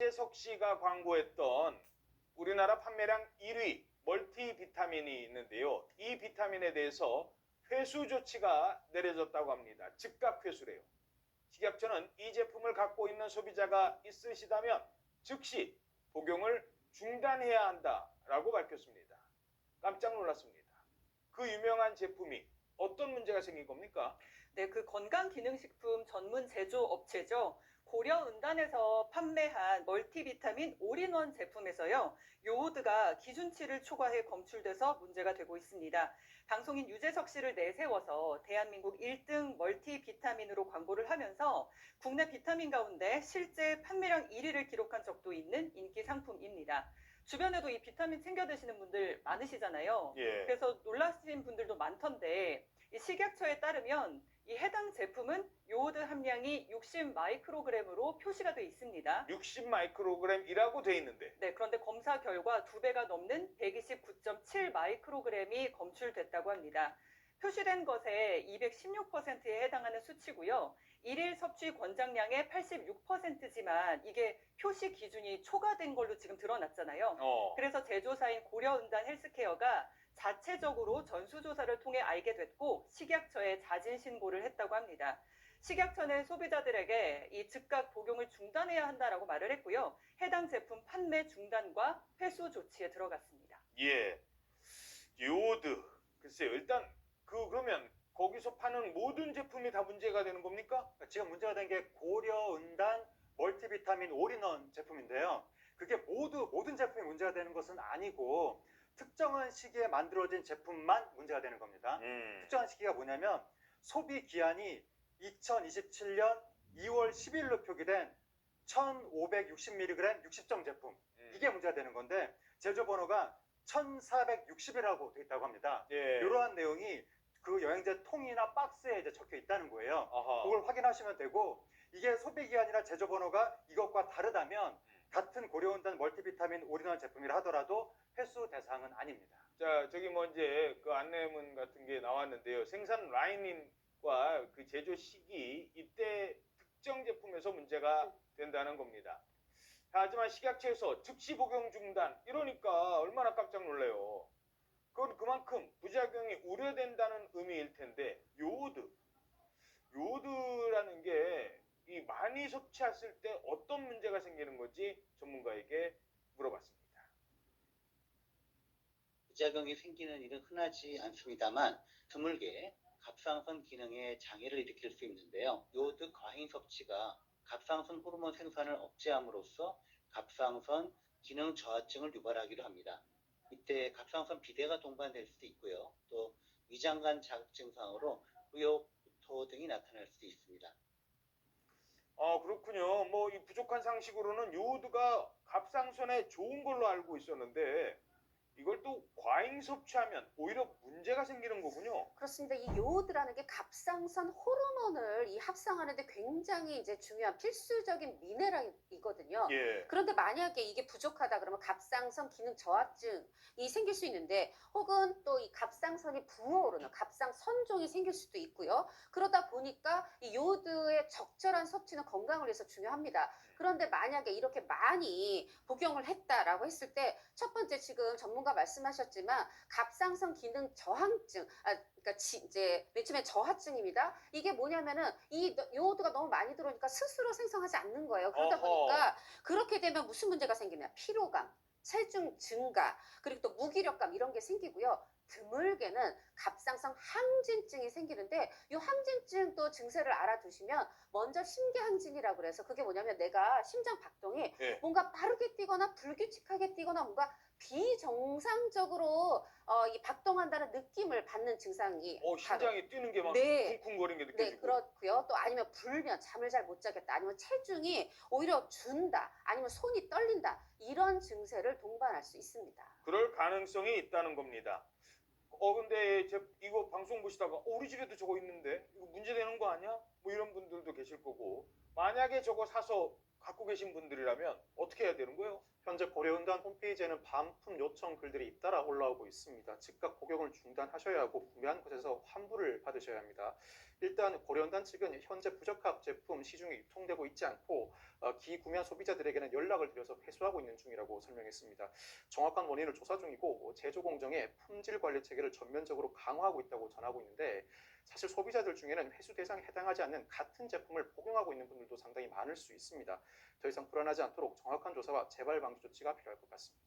이재석 씨가 광고했던 우리나라 판매량 1위 멀티비타민이 있는데요. 이 비타민에 대해서 회수 조치가 내려졌다고 합니다. 즉각 회수래요. 식약처는 이 제품을 갖고 있는 소비자가 있으시다면 즉시 복용을 중단해야 한다라고 밝혔습니다. 깜짝 놀랐습니다. 그 유명한 제품이 어떤 문제가 생긴 겁니까? 네, 그 건강기능식품 전문 제조업체죠. 고려은단에서 판매한 멀티비타민 올인원 제품에서요, 요오드가 기준치를 초과해 검출돼서 문제가 되고 있습니다. 방송인 유재석 씨를 내세워서 대한민국 1등 멀티비타민으로 광고를 하면서 국내 비타민 가운데 실제 판매량 1위를 기록한 적도 있는 인기 상품입니다. 주변에도 이 비타민 챙겨 드시는 분들 많으시잖아요. 예. 그래서 놀라신 분들도 많던데, 이 식약처에 따르면 이 해당 제품은 요오드 함량이 60 마이크로그램으로 표시가 되어 있습니다. 60 마이크로그램이라고 돼 있는데. 네, 그런데 검사 결과 2배가 넘는 129.7 마이크로그램이 검출됐다고 합니다. 표시된 것의 216%에 해당하는 수치고요. 일일 섭취 권장량의 86%지만 이게 표시 기준이 초과된 걸로 지금 드러났잖아요. 그래서 제조사인 고려은단 헬스케어가 자체적으로 전수조사를 통해 알게 됐고 식약처에 자진 신고를 했다고 합니다. 식약처는 소비자들에게 이 즉각 복용을 중단해야 한다라고 말을 했고요. 해당 제품 판매 중단과 회수 조치에 들어갔습니다. 예. 요오드. 글쎄요. 일단 그러면 거기서 파는 모든 제품이 다 문제가 되는 겁니까? 지금 문제가 된 게 고려은단 멀티비타민 올인원 제품인데요. 그게 모든 제품이 문제가 되는 것은 아니고 특정한 시기에 만들어진 제품만 문제가 되는 겁니다. 특정한 시기가 뭐냐면 소비 기한이 2027년 2월 10일로 표기된 1560mg 60정 제품. 이게 문제가 되는 건데 제조 번호가 1460이라고 되어 있다고 합니다. 예. 이러한 내용이 그 영양제 통이나 박스에 이제 적혀 있다는 거예요. 아하. 그걸 확인하시면 되고 이게 소비 기한이나 제조 번호가 이것과 다르다면 같은 고려은단 멀티비타민 올인원 제품이라 하더라도 회수 대상은 아닙니다. 자, 저기 뭐 이제 그 안내문 같은 게 나왔는데요. 생산 라인과 그 제조 시기 이때 특정 제품에서 문제가 된다는 겁니다. 하지만 식약처에서 즉시 복용 중단 이러니까 얼마나 깜짝 놀래요. 그건 그만큼 부작용이 우려된다는 의미일 텐데 요오드라는 게 이 많이 섭취했을 때 어떤 문제가 생기는 건지 전문가에게 물어봤습니다. 부작용이 생기는 일은 흔하지 않습니다만 드물게 갑상선 기능에 장애를 일으킬 수 있는데요. 요오드 과잉 섭취가 갑상선 호르몬 생산을 억제함으로써 갑상선 기능 저하증을 유발하기도 합니다. 이때 갑상선 비대가 동반될 수도 있고요. 또 위장관 자극 증상으로 의욕, 구토 등이 나타날 수도 있습니다. 그렇군요. 뭐 이 부족한 상식으로는 요오드가 갑상선에 좋은 걸로 알고 있었는데 이걸 또 과잉 섭취하면 오히려 문제가 생기는 거군요. 그렇습니다. 이 요오드라는 게 갑상선 호르몬을 이 합성하는데 굉장히 이제 중요한 필수적인 미네랄이거든요. 예. 그런데 만약에 이게 부족하다 그러면 갑상선 기능 저하증이 생길 수 있는데 혹은 또 이 갑상선이 부어오르는 갑상선종이 생길 수도 있고요. 그러다 보니까 이 요오드의 적절한 섭취는 건강을 위해서 중요합니다. 그런데 만약에 이렇게 많이 복용을 했다라고 했을 때 첫 번째 지금 전문가 말씀하셨지만 갑상선 기능 저항증, 그러니까 이제 맨 처음에 저하증입니다. 이게 뭐냐면은 이 요오드가 너무 많이 들어오니까 스스로 생성하지 않는 거예요. 그러다 보니까 그렇게 되면 무슨 문제가 생기냐? 피로감, 체중 증가, 그리고 또 무기력감 이런 게 생기고요. 드물게는 갑상선 항진증이 생기는데 이 항진증 또 증세를 알아두시면 먼저 심계항진이라고 그래서 그게 뭐냐면 내가 심장 박동이 뭔가 빠르게 뛰거나 불규칙하게 뛰거나 뭔가 비정상적으로 이 박동한다는 느낌을 받는 증상이 심장이 뛰는 게 막 네. 쿵쿵거리는 게 느껴지고. 네, 그렇고요. 또 아니면 불면, 잠을 잘 못 자겠다. 아니면 체중이 오히려 준다. 아니면 손이 떨린다. 이런 증세를 동반할 수 있습니다. 그럴 가능성이 있다는 겁니다. 근데 이거 방송 보시다가 우리 집에도 저거 있는데 이거 문제되는 거 아니야? 뭐 이런 분들도 계실 거고 만약에 저거 사서 갖고 계신 분들이라면 어떻게 해야 되는 거예요? 현재 고려은단 홈페이지에는 반품 요청 글들이 잇따라 올라오고 있습니다. 즉각 복용을 중단하셔야 하고 구매한 곳에서 환불을 받으셔야 합니다. 일단 고려은단 측은 현재 부적합 제품 시중에 유통되고 있지 않고 기구매한 소비자들에게는 연락을 드려서 회수하고 있는 중이라고 설명했습니다. 정확한 원인을 조사 중이고 제조 공정의 품질 관리 체계를 전면적으로 강화하고 있다고 전하고 있는데 사실 소비자들 중에는 회수 대상에 해당하지 않는 같은 제품을 복용하고 있는 분들도 상당히 많을 수 있습니다. 더 이상 불안하지 않도록 정확한 조사와 재발 방지 조치가 필요할 것 같습니다.